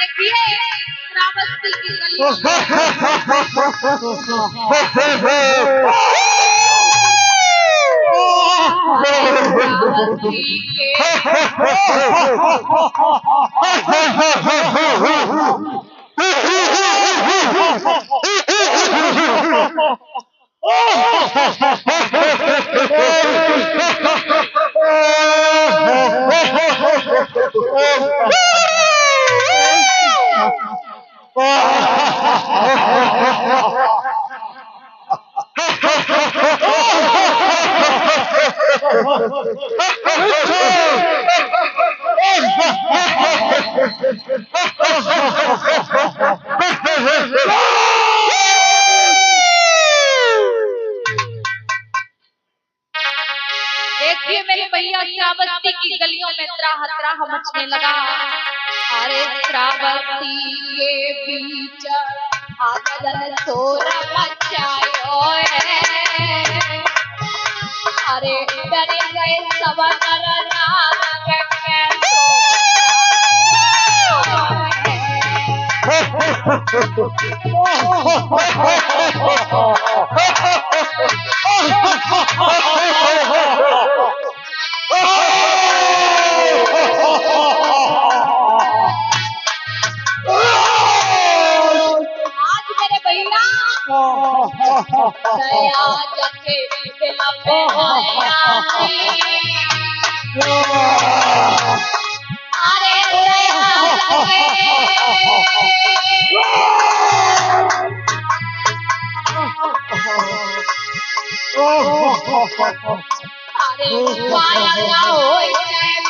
देखिए श्रावस्ती की गलियों देखिए मेरे भैया श्रावस्ती की गलियों में त्राह त्राह मचने लगा। अरे श्रावस्ती के बीच आगन शोर मचायो है। अरे डरे गए सब नर नाग दया जके दिल पे आया। अरे दया अरे पाया होए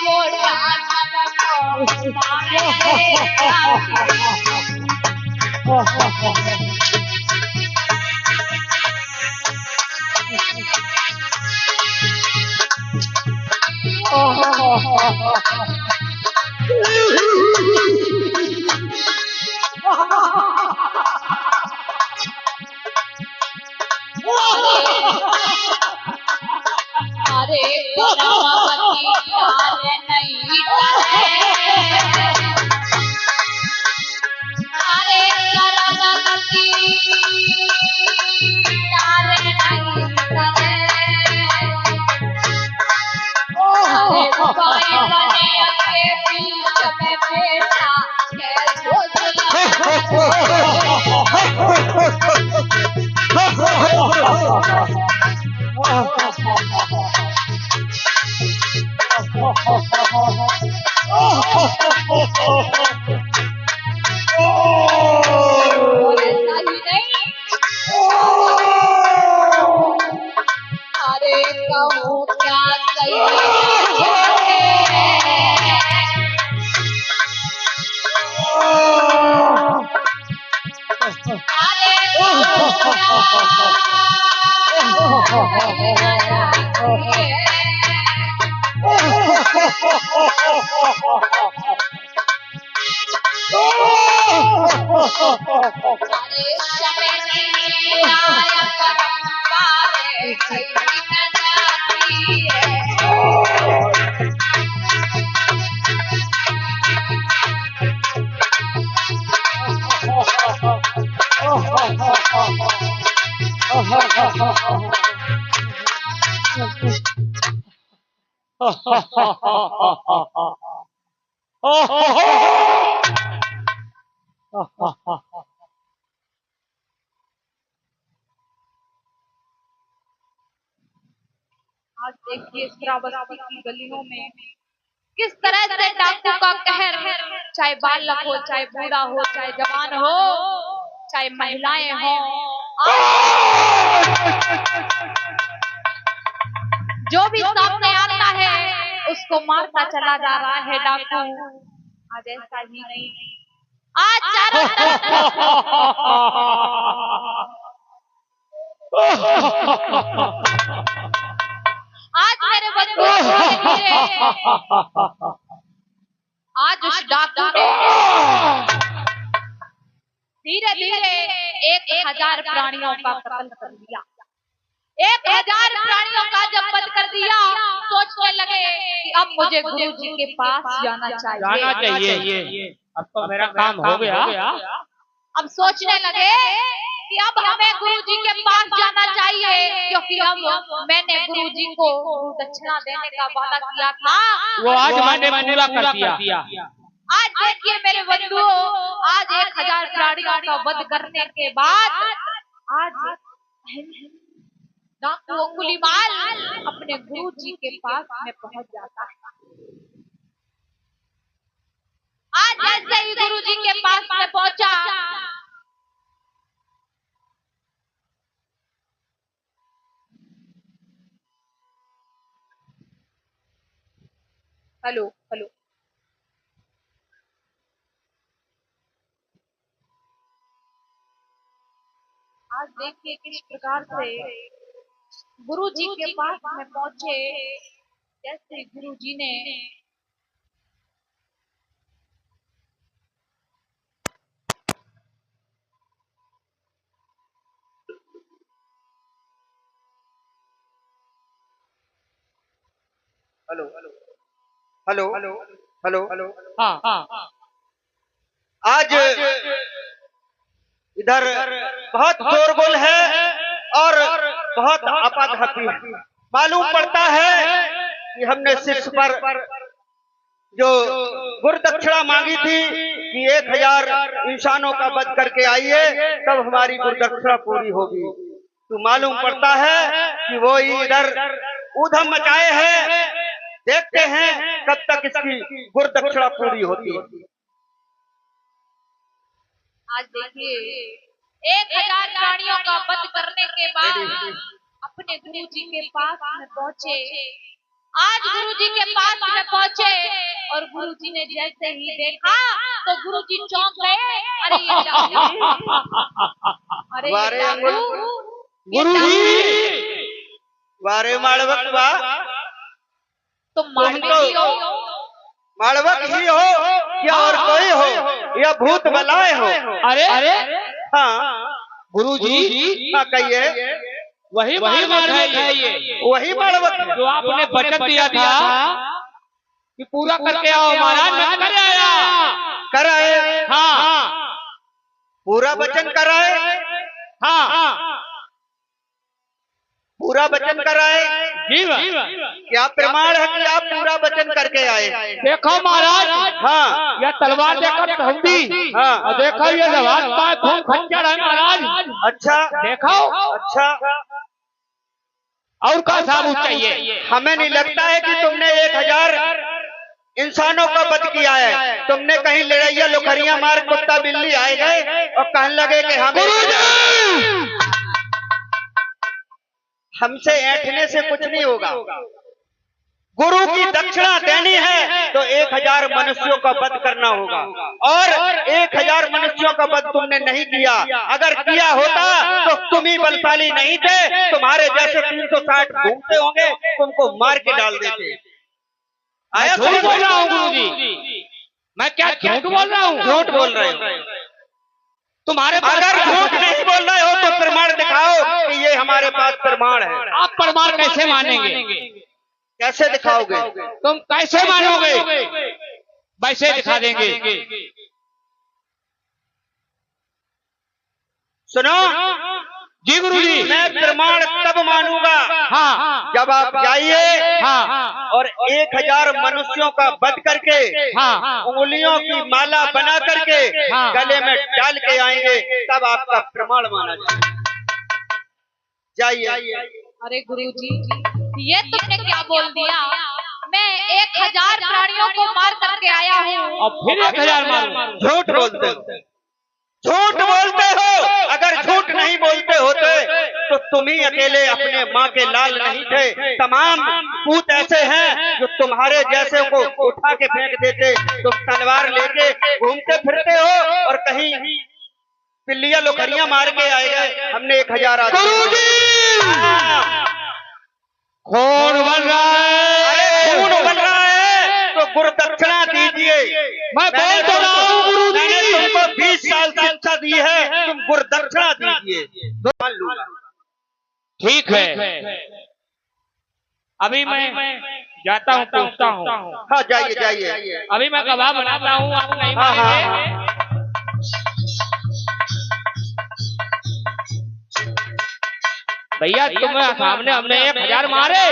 मोटा अरे करावती यार नहीं करे। अरे करावती यार नहीं करे। अरे पाए बने के बीच में बैठा अरे कहूँ क्या आज देखिए श्रावस्ती की गलियों में किस तरह से डाकू का कहर, चाहे बालक हो, चाहे बूढ़ा हो, चाहे जवान हो, चाहे महिलाएं हो, जो भी सामने आता है उसको मारता चला जा रहा है डाकू। आज ऐसा ही नहीं, आज चारों तरफ आज मेरे बच्चों आज उस डाकू ने धीरे धीरे 1000 प्राणियों का कत्ल कर दिया। 1000 प्राणियों का जब वध कर दिया, सोचने लगे कि अब मुझे गुरु जी के पास जाना चाहिए। अब तो मेरा काम हो गया। अब सोचने लगे कि अब हमें गुरु जी के पास जाना चाहिए, क्योंकि अब मैंने गुरु जी को दक्षिणा देने का वादा किया था, वो आज मैंने पूरा कर दिया। आज देखिए मेरे बंधुओं, आज 1000 प्राणियों का वध करने के बाद आज डाकू अंगुलीमाल अपने गुरु जी के पास में पहुंच जाता है। आज जैसे ही गुरु जी के पास में पहुंचा, हेलो हेलो, आज देखिए किस प्रकार से गुरु जी के पास में पहुंचे। जैसे गुरु जी ने हेलो हेलो हेलो हेलो, हाँ, आज इधर बहुत शोरगुल है और बहुत आपाधापी है। मालूम पड़ता है कि हमने शिष्य पर जो गुरु दक्षिणा मांगी थी कि 1000 इंसानों का वध करके आइए तब हमारी गुरु दक्षिणा पूरी होगी, तो मालूम पड़ता है कि वो इधर ऊधम मचाए हैं। देखते हैं कब तक इसकी गुरु दक्षिणा पूरी होती है। आज देखिए 1000 प्राणियों का वध करने के बाद अपने गुरु जी के पास में पहुंचे। आज गुरु जी के पास में पहुंचे और गुरु जी ने जैसे ही देखा तो गुरु जी चौंक गए। अरे ये गुरु जी, वारे मालवक बा, तुम मालवक हो, मालवक ही हो या और कोई हो या भूत बलाए हो? अरे हाँ गुरु जी, हाँ कहिए। वही मालवक है ये, वही मालवक जो आपने वचन दिया था कि पूरा करके आओ महाराज। मैं कर आया, कराए। हाँ, पूरा वचन कराए। हाँ, पूरा वचन कराए। जी क्या प्रमाण है कि आप पूरा वचन करके आए? देखो महाराज, हाँ, यह तलवार देखो ठंडी, हाँ, और देखो ये जवान पाए खून खच्चर है महाराज। अच्छा देखो, अच्छा, और का साबुत चाहिए? हमें नहीं लगता है कि तुमने 1000 इंसानों का वध किया है। तुमने कहीं लड़ैया लुखरिया मार कुत्ता बिल्ली आए गए और कहने लगे कि हमसे ऐंठने से कुछ नहीं होगा। गुरु की दक्षिणा देनी है तो 1000 मनुष्यों का वध करना होगा, और 1000 मनुष्यों का वध तुमने नहीं किया। अगर किया होता तो तुम ही बलशाली नहीं थे, तुम्हारे जैसे 360 घूमते होंगे, तुमको मार के डाल देते। आया झूठ बोल रहा हूँ गुरु जी, मैं क्या झूठ बोल रहा हूँ? झूठ बोल रहे हो। तुम्हारे पास अगर झूठ नहीं बोल रहे हो तो प्रमाण दिखाओ कि ये हमारे पास प्रमाण है। आप प्रमाण कैसे मानेंगे? कैसे दिखाओगे? तुम कैसे मानोगे? वैसे दिखा देंगे। सुनो जी गुरु जी, मैं प्रमाण तब मानूंगा हाँ, जब आप जाइए हाँ, और 1000 मनुष्यों का वध करके हाँ, उंगलियों की माला बना करके हाँ, गले में डाल के आएंगे, तब आपका प्रमाण माना जाइए। अरे गुरु जी, ये तुमने क्या बोल दिया? मैं 1000 प्राणियों को मार करके आया हूँ और फिर 1000 मारो। झूठ बोलते हो, झूठ बोलते हो। अगर झूठ नहीं बोलते होते तो तुम ही अकेले अपने माँ के लाल नहीं थे। तमाम पूत ऐसे हैं जो तुम्हारे जैसे को उठा के फेंक देते। तुम तलवार लेके घूमते फिरते हो और कहीं पिल्लियां लोखरियां मार के आए गए। हमने 1000 आदमी। खून बन रहा है। अरे खून बन रहा है तो गुरु दक्षिणा दीजिए। मैं बोल तो रहा हूँ गुरु जी, मैंने तुमको 20 साल शिक्षा दी है, तुम गुरु दक्षिणा कीजिए, मान लूंगा। ठीक है, अभी मैं जाता हूँ, पूछता हूँ। हाँ जाइए जाइए। अभी मैं कबाब बनाता हूँ, आप नहीं हाँ मानेंगे। भैया तुम्हें सामने हमने 1000 मारे,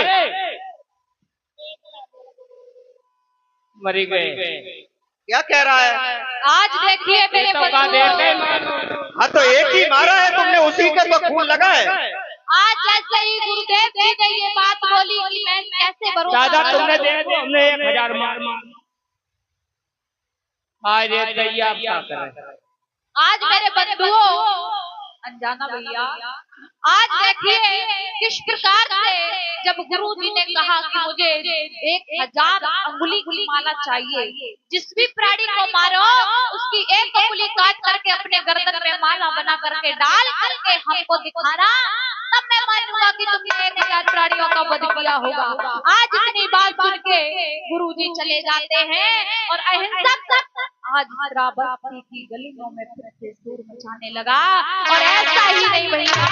मरी गए। क्या कह रहा है? आज देखिए मेरे तो का देते बंधुओं, हाँ तो एक ही मारा है तुमने, उसी का तो खून लगा है। आज जैसे ही गुरुदेव जी ने ये बात बोली कि मैं कैसे भरोसा दादा करूं। तुमने दे तो हमने 1000 मार। आज भैया आप क्या करें? आज मेरे बंधुओं, अनजाना भैया, आज देखिए किस प्रकार से जब गुरु जी ने कहा कि मुझे 1000 अंगुली की माला चाहिए, जिस भी प्राणी को मारो उसकी एक अंगुली काट करके अपने गर्दन में माला बना करके डाल करके हमको दिखाना, तब मैं मानूंगा कि तुमने 1000 प्राणियों का वध किया होगा। आज इतनी बात सुन के गुरु जी चले जाते हैं और अहिंसक आज श्रावस्ती की गलियों में फिर से शोर मचाने लगा। और ऐसा ही नहीं भैया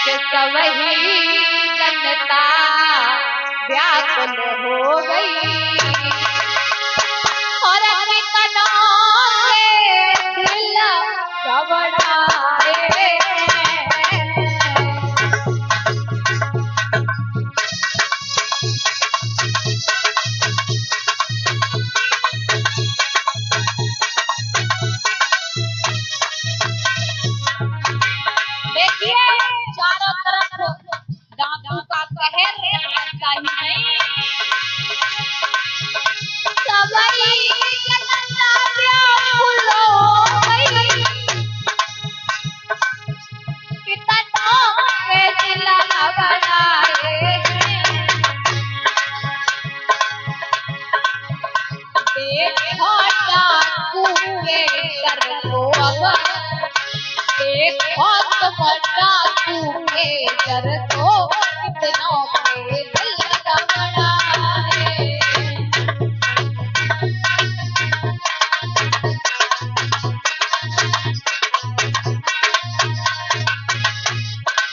कि वही जनता व्याकुल हो गई और कितनों के दिल घबराए। देखिए चारों तरफ डाकू का कहर ऐसा ही नहीं, सबई जनता व्याकुल हो गई, कितनों के दिल घबराए। देखो डाकू के डर को अब, देखो तुम डाकू के डर को, कितनों के दिल घबराए।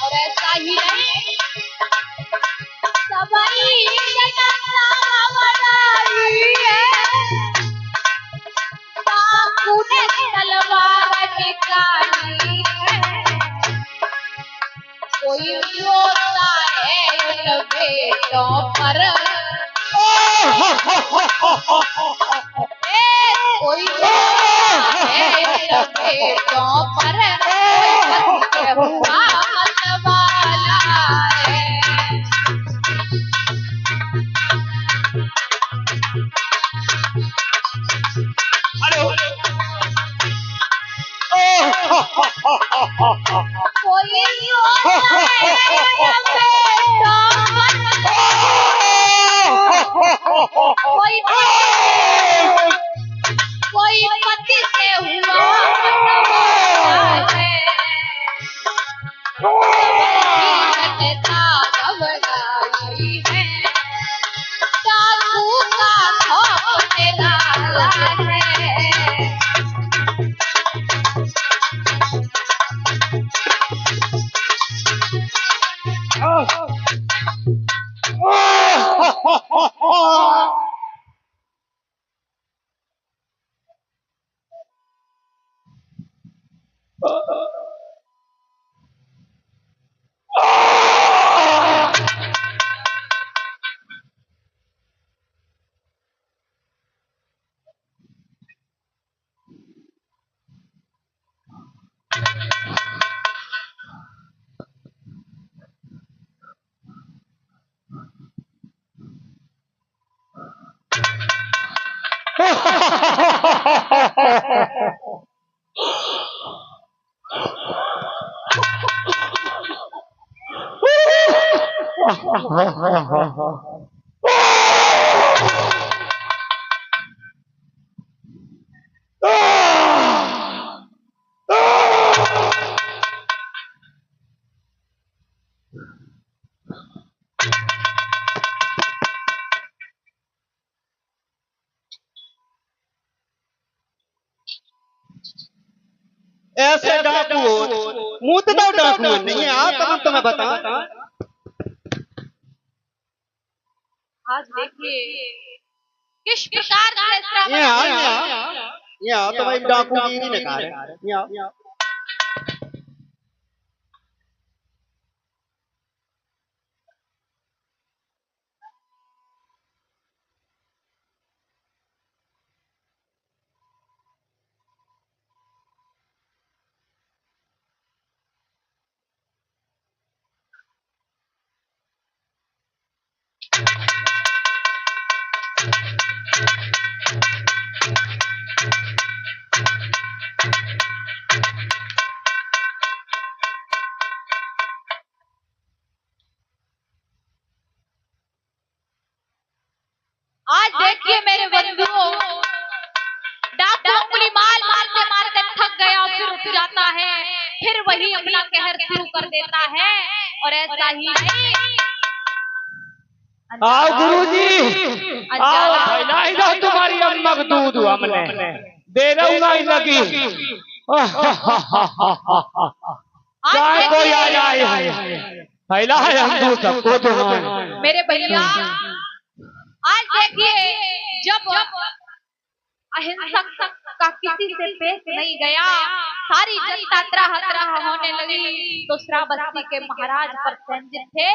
और ऐसा ही नहीं, सबई जनता घबराई है, डाकू ने तलवार निकाली है, कोई रोता है उन बेटों पर, कोई रोता है उन बेटों पर, कोई बच हुआ मतवाला है। कोई रोता है उन बेटों पर, कोई पति से हुआ मतवाला है, सबकी जनता घबराई है, डाकू का खौफ निराला है। ऐसे डाकू मुंह तो डाकू नहीं है आप, तब तुम्हें बता। आज देखिए किस प्रकार से श्रावण यहाँ तो भाई डाकू की नहीं नकार है। यहाँ आज देखिए मेरे बंधुओं, डाकू उंगली मारते मारते थक गया, फिर उठ जाता है, फिर वही अपना कहर शुरू कर देता है। और ऐसा ही नहीं, आओ गुरुजी, आओ फैलाई दो तुम्हारी अम्मा का दूध हमने दे नहीं लगी। चाहे कोई आ जाए फैला है हम दूध सबको तुम्हारे। मेरे भैया आज देखिए, जब अहिंसक का किसी से पेश नहीं गया, सारी जनता त्राह होने लगी, तो श्रावस्ती के महाराज प्रसन्नजित थे।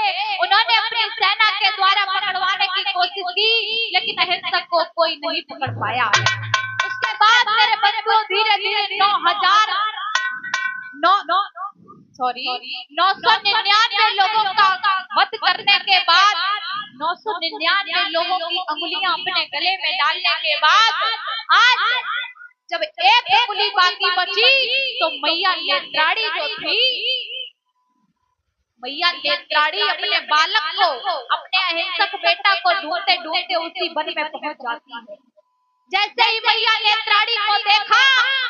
उन्होंने अपनी सेना के द्वारा पकड़वाने की कोशिश की, लेकिन अहिंसक को कोई नहीं पकड़ पाया। उसके बाद मेरे बंधुओं धीरे धीरे 999 लोगों का वध करने के बाद, 999 लोगों की अंगुलियां अपने गले में डालने के बाद, आज जब एक अंगुली बाकी बची, तो मैया नेत्राड़ी जो थी, मैया नेत्राड़ी अपने बालक को, अपने अहिंसक बेटा को ढूंढते ढूंढते उसी वन में पहुंच जाती है। जैसे ही मैया नेत्राड़ी को देखा,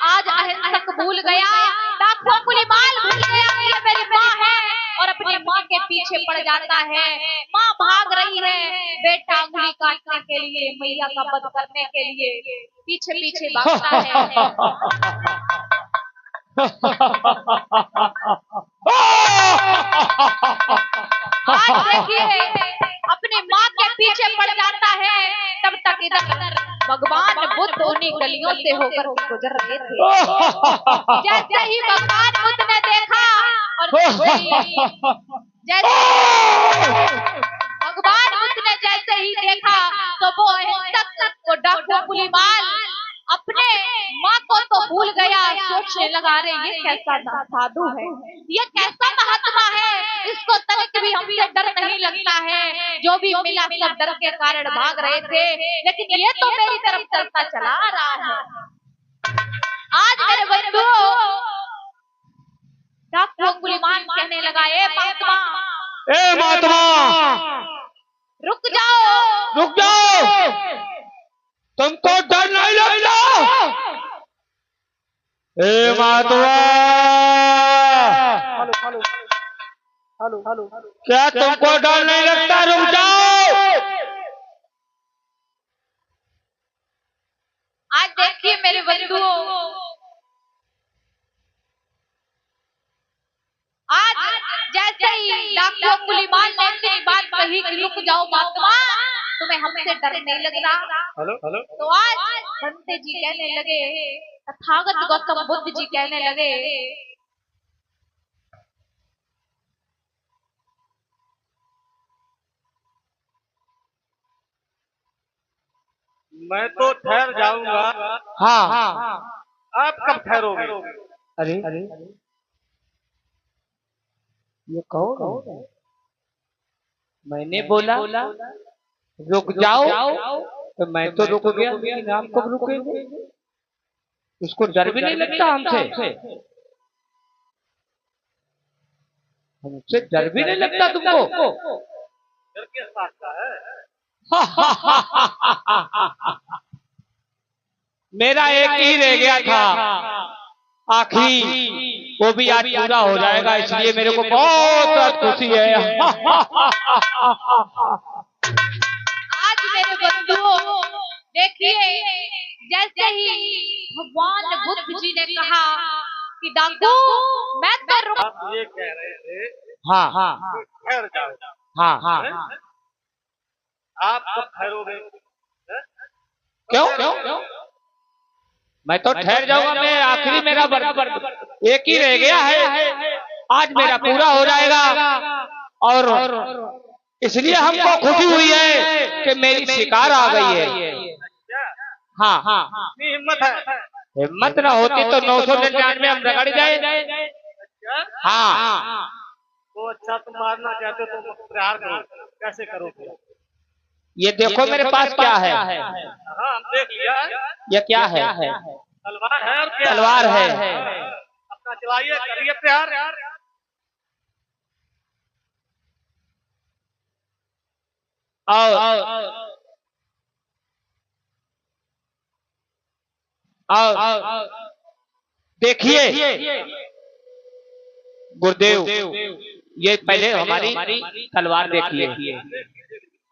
आज अहिंसक भूल गया, डाकू अंगुलीमाल भूल गया कि ये मेरी माँ है, और अपनी माँ के पीछे पड़ जाता है। माँ भाग रही है बेटा अंगुली काटने के लिए, मैया का वध करने के लिए पीछे पीछे भागता है। आज देखिए अपनी माँ के पीछे पड़ जाता है, तब तक इधर भगवान बुद्ध उन्हीं गलियों से होकर गुजर रहे थे। जैसे ही भगवान बुद्ध ने देखा, और जैसे भगवान बुद्ध ने जैसे ही देखा, तो वो अहिंसक को डाकू अंगुलीमाल अपने माँ को तो भूल गया, सोचने लगा रे ये कैसा साधु है, ये कैसा महात्मा है, इसको तनिक भी हमसे डर नहीं लगता है। जो भी मिला सब डर के कारण भाग रहे थे, लेकिन ये तो मेरी तरफ चलता चला आ रहा है। आज मेरे बंधुओं, डाकू अंगुलीमाल कहने लगा, ए महात्मा रुक जाओ, रुक जाओ, तुमको डर नहीं लगता? ए महात्मा, क्या तुमको डर नहीं लगता? रुक जाओ। आज देखिए मेरे बंधुओं, आज जैसे ही डाकू अंगुलीमाल ने अपनी बात कही कि रुक जाओ महात्मा, तुम्हें हमसे डर नहीं लग रहा? तो आज बंते जी कहने लगे, तथागत गौतम बुद्ध जी कहने लगे, मैं तो ठहर जाऊंगा। हाँ, आप कब ठहरोगे? अरे ये कौन है? मैंने बोला रुक जाओ, तो मैं तो रुक गया, लेकिन आप कब रुकेंगे? उसको डर भी नहीं लगता हमसे? हमसे डर भी नहीं लगता तुमको? डर के साथ है। मेरा एक ही रह गया था आखिरी, वो भी आज पूरा हो जाएगा, इसलिए मेरे को बहुत खुशी है। आज मेरे बंधुओं देखिए, जैसे ही भगवान बुद्ध जी ने कहा कि डाकू मैं तो रुक। आप ये कह रहे थे हाँ हाँ कि ठहर जाओ, हाँ हाँ। आप कब ठहरोगे? हैं? क्यों क्यों? मैं तो ठहर जाऊंगा। मैं आखिरी मेरा बराबर एक ही रह गया है, आज मेरा पूरा हो जाएगा। और इसलिए हमको खुशी हुई है कि मेरी शिकार आ गई है। हाँ हाँ। इतनी हिम्मत है? हिम्मत ना होती तो 999 हम रगड़ जाए। क्या? हाँ। तो अच्छा, तुम मारना चाहते हो तो प्रहार करो, कैसे करोगे? ये देखो मेरे पास क्या है। हाँ, हम देख लिया। ये क्या है? तलवार है और क्या? तलवार है। अपना चलाइए, करिए प्रहार। और देखिए गुरुदेव, ये पहले हमारी तलवार देखिए।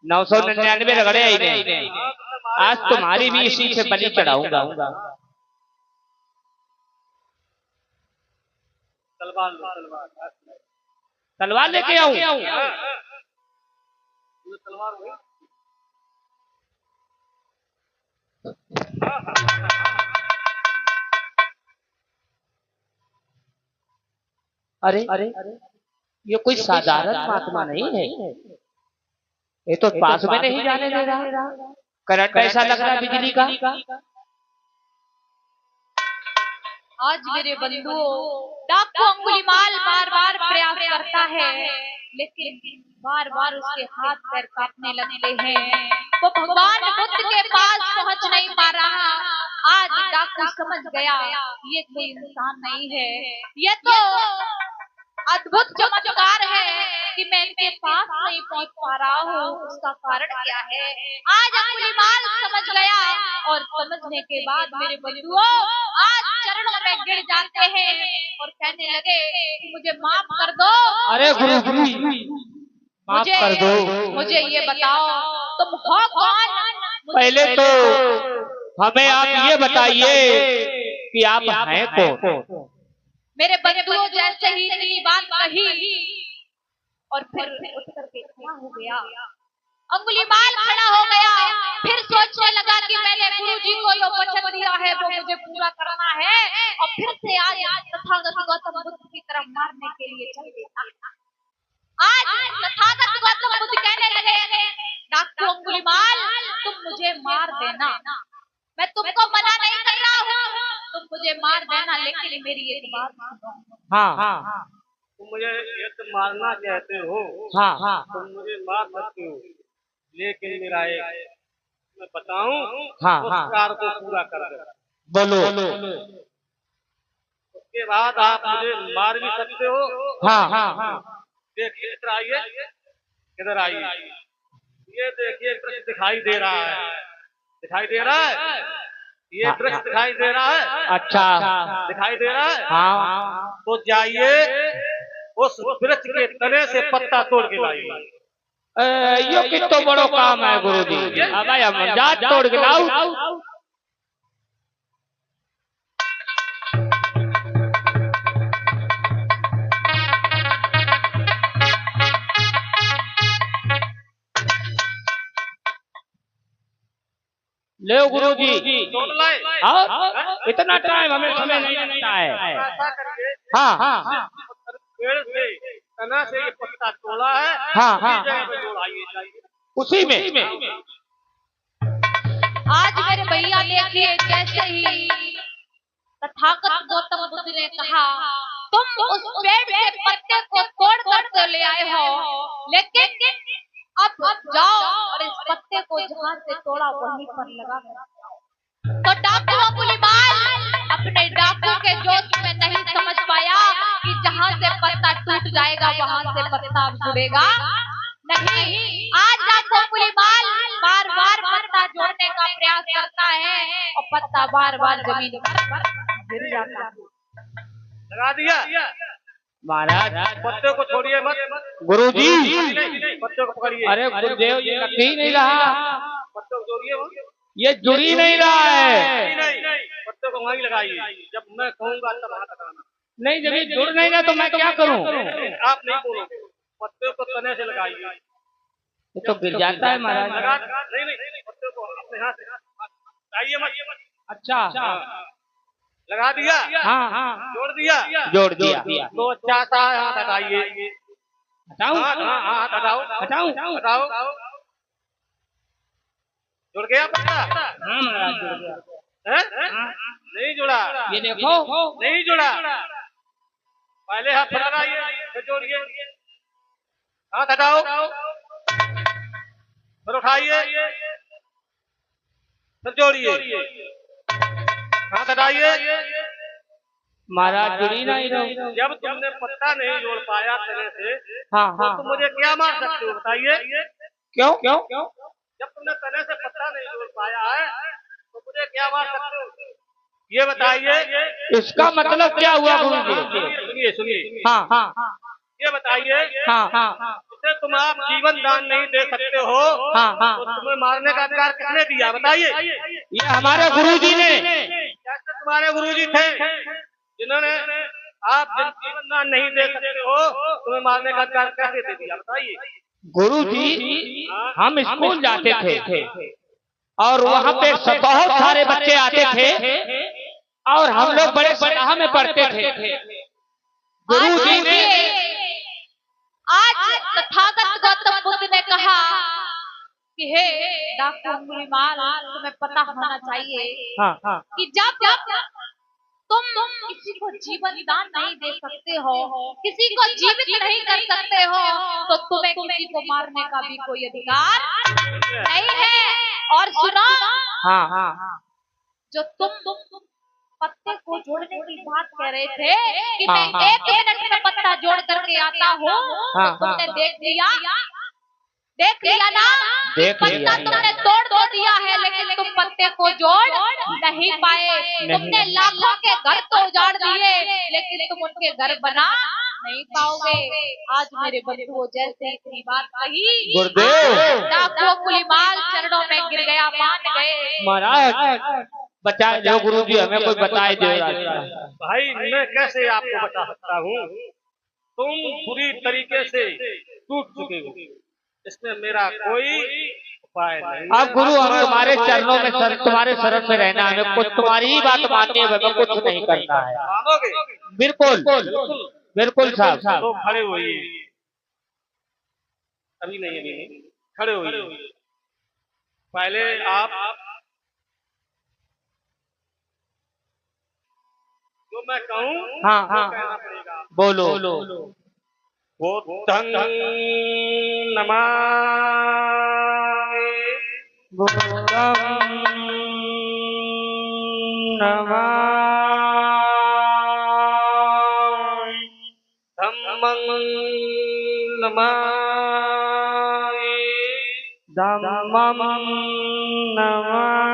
999 रगड़े ही नहीं, आज तुम्हारी भी इसी से बलि चढ़ाऊंगा। तलवार लो, तलवार। तलवार लेके आऊं? तलवार हुई। अरे ये कोई साधारण महात्मा नहीं है, ये तो पास में नहीं जाने दे रहा। करंट ऐसा लग रहा है बिजली का। आज मेरे बंधुओं, डाकू अंगुलीमाल बार बार प्रयास करता है, लेकिन बार बार उसके हाथ पैर कांपने लगते हैं। वो भगवान बुद्ध के पास पहुंच नहीं पा रहा। आज डाकू समझ गया ये कोई इंसान नहीं है, ये तो अद्भुत चमत्कार है कि मैं इनके पास नहीं पहुंच पा रहा हूँ। उसका कारण क्या है? आज अंगुलीमाल समझ गया, और समझने के बाद मेरे बंधुओं आज चरणों में गिर जाते हैं और कहने लगे कि मुझे माफ कर दो। अरे गुरु जी, माफ कर दो। मुझे ये बताओ तुम हो कौन? पहले तो हमें आप ये बताइए कि आप हैं कौन? मेरे बंधुओं जैसे ही इतनी बात कही और फिर उठ करके खड़ा हो गया। अंगुलीमाल खड़ा हो गया, फिर सोचने लगा कि मैंने गुरुजी को जो वचन दिया है वो मुझे पूरा करना है, और फिर से आज तथागत गौतम बुद्ध की तरफ मारने के लिए चल देता। आज तथागत गौतम बुद्ध कहने लगे, डाकू अंगुलीमाल तुम मुझे मार देना, मैं तुमको मना नहीं कर रहा हूँ, तुम मुझे मार देना, लेकिन मेरी एक बात सुनो। हाँ। तुम मुझे ये तो मारना चाहते हो, हाँ। तुम मुझे मार सकते हो, लेकिन मेरा एक मैं बताऊं, हाँ, उस हाँ। कार्य को पूरा कर दे। बोलो। उसके बाद आप मुझे मार भी सकते हो। हाँ। देखिए, इधर आइए, इधर आइए। ये देखिए वृक्ष दिखाई दे रहा है, दिखाई दे रहा है, ये वृक्ष दिखाई दे रहा है। अच्छा, दिखाई दे रहा है। हाँ। तो जाइए उस वृक्ष के तने से पत्ता तोड़ के लाइए। यो कितना बड़ो काम है गुरु जी। अब हम जात तोड़ के लाऊं। ले गुरु जी, तोड़ लाए। इतना टाइम हमें समय नहीं लगता है। ऐसा करिए, हाँ। पेड़ से तना से ये पत्ता तोड़ा है, हाँ। उसी जगह पे जोड़ाइए, जाइए। उसी में। आज मेरे भैया देखिए, जैसे ही तथागत गौतम बुद्ध ने कहा तुम उस पेड़ के पत्ते को तोड़ कर तो ले आए हो, लेकिन अब जाओ और इस पत्ते को जहाँ से तोड़ा वहीं पर लगा कर। तो डाकू अंगुलीमाल अपने डाकू के जोश में नहीं समझ पाया कि जहाँ से पत्ता टूट जाएगा वहाँ से पत्ता जुड़ेगा नहीं। आज डाकू अंगुलीमाल बार बार पत्ता जोड़ने का प्रयास करता है और पत्ता बार बार जमीन पर गिर जाता है। लगा दिया महाराज, पत्ते को छोड़िए मत। गुरु जी, पत्ते को पकड़िए। अरे गुरुदेव ये लग ही नहीं रहा, पत्ते को जोड़िए। ये जुड़ ही नहीं रहा है। नहीं, पत्ते को वहीं लगाइए, जब मैं कहूँगा तब हाथ लगाना। नहीं, जब ये जुड़ नहीं ना तो मैं क्या करूं? आप नहीं बोलोगे, पत्ते को तने से लगाइए। ये तो गिर जाता है महाराज। नहीं नहीं, पत्ते को अपने हाथ से लगाइए मत। अच्छा, लगा दिया, हाँ हाँ, जोड़ दिया, जोड़ दिया। तो अच्छा सा हाथ हटाइए। हटाऊं? हाथ हटाओ, हटाओ। जुड़ गया पत्ता? हाँ महाराज, जुड़ गया। हैं? नहीं जुड़ा, ये देखो, नहीं जुड़ा। पहले हाथ लगाइए, फिर जोड़िए। हाथ हटाओ, फिर उठाइए, फिर जोड़िए। हाथ हटाइए। महाराज जुड़ी नहीं रहो। जब तुमने पत्ता नहीं जोड़ पाया तने से, हाँ तो हाँ, तुम मुझे क्या मार सकते हो बताइए? क्यों? जब तुमने तने से पत्ता नहीं जोड़ पाया है, तो मुझे क्या मार सकते हो ये बताइए। इसका मतलब क्या हुआ गुरुजी? सुनिए, हाँ हाँ ये बताइए, हाँ हाँ जिसे तुम आप जीवन दान नहीं दे सकते हो, हाँ, तो तुम्हें मारने का अधिकार किसने दिया बताइए? ये हमारे गुरुजी ने। कैसे तुम्हारे गुरुजी थे जिन्होंने आप जब जीवन दान नहीं दे सकते हो, तुम्हें मारने का अधिकार कैसे दे दिया बताइए? गुरुजी, हम स्कूल जाते थे और वहाँ पे बहुत सारे बच्चे आते थे और हम लोग बड़े सलाह में पढ़ते थे। गुरुजी ने आज तथागत गौतम बुद्ध ने कहा कि हे डॉक्टर अंगुलीमाल, तुम्हें पता होना चाहिए हाँ कि जब तुम किसी को जीवन दान नहीं दे सकते हो, किसी को जीवित नहीं कर सकते हो, तो तुम्हें किसी को मारने का भी कोई अधिकार नहीं है। और सुनो, हाँ, जो तुम पत्ते को जोड़ने की बात कह रहे थे कि मैं 1 मिनट में पत्ता जोड़ करके आता हूँ, तो तुमने देख लिया ना, पत्ता तुमने तोड़ दिया है, लेकिन तुम पत्ते को जोड़ नहीं पाए। तुमने लाखों के घर तो उजाड़ दिए, लेकिन तुम उनके घर बना नहीं पाओगे। आज मेरे बंधुओं जैसे इतनी बात कही, गुरुदेव, डाकू अंगुलीमाल चरणों में गिर गया, मान गए। महाराज बचाए दो गुरुजी, हमें कोई बताए दो रास्ता। भाई मैं कैसे आपको बता सकता हूँ? तुम बुरी तरीके से टूट चुके हो, इसमें मेरा कोई उपाय नहीं। अब गुरु हम तुम्हारे चरणों में तुम्हारे शरण में रहना, हमें कुछ तुम्हारी ही बात माननी है, हमें कुछ नहीं करना है। मानोगे? बिल्कुल बिल्कुल साहब। तो खड़े होइए, अभी नहीं, खड़े होइए। पहले आप जो मैं कहूँ हाँ कहना पड़ेगा। बोलो। बुद्धं नमामि, बुद्धं नमामि, धम्मं नमामि, धम्मं नमामि,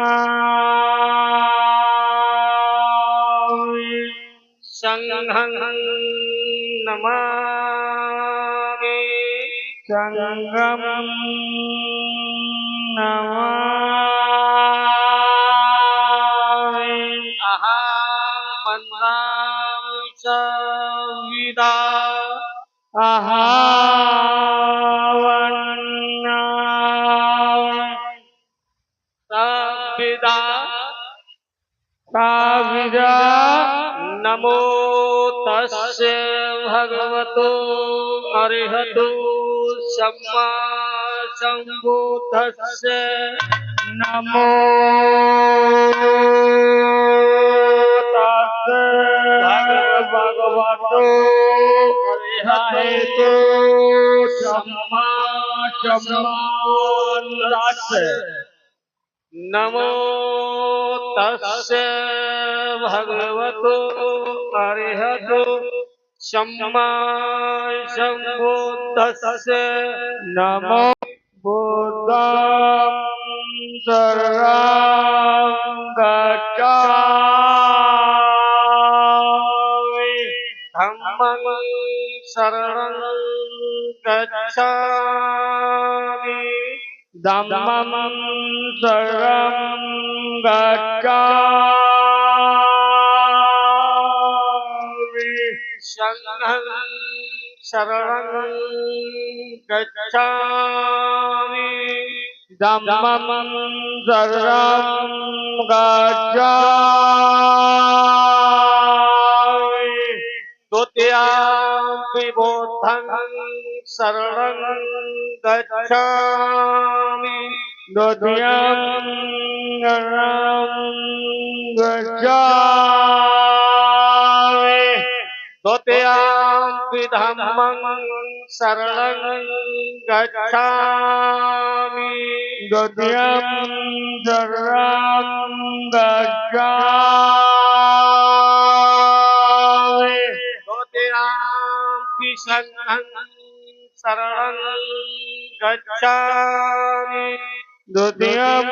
संघं नमामि, संघं नमामि, अहं मन्नामि च विदा, विदा नमो तस्य भगवतो अरहतो सम्मा सम्बुद्धस्य, नमो तस्य भगवतो अरहतो सम्मा सम्बुद्धस्य, नमो तस्य भगवतो अरहतो सम्मा सम्बुद्धस्य, नमो बुद्धं शरणं गच्छामि, धम्मं शरणं गच्छामि, धम्मं शरणं गच्छामि, शरणं गच्छामि धम्मं शरणं गच्छामि द्वितीयं बुद्धं शरणं गच्छामि द्वितीयं शरणं गच्छामि द्वितीयं धम्मं शरणं गच्छामि द्वितीयं शरणं गच्छामि द्वितीयं संघं शरणं गच्छामि द्वितीयं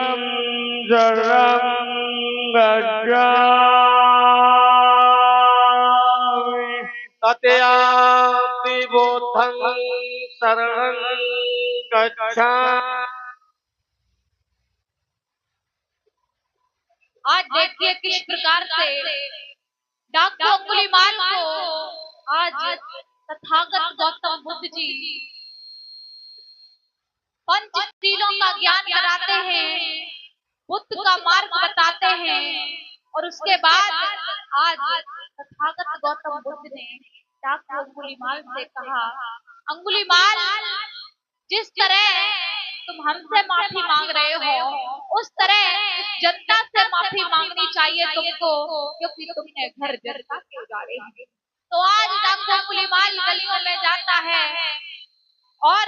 शरणं गच्छामि तृतीयं बुद्धं शरणं गच्छामि। आज देखिए किस प्रकार से डाकू अंगुलीमाल को आज तथागत गौतम बुद्ध जी पंचशीलों का ज्ञान कराते हैं, बुद्ध का मार्ग बताते हैं और उसके बाद आज तथागत गौतम बुद्ध ने डाकू अंगुलीमाल से कहा, अंगुलीमाल जिस तरह तुम हमसे माफी मांग रहे हो उस तरह इस जनता से माफी मांगनी चाहिए तुमको, क्योंकि तुमने घर जनता के उजाड़े हैं। तो आज डाकू अंगुलीमाल गलियों में जाता है और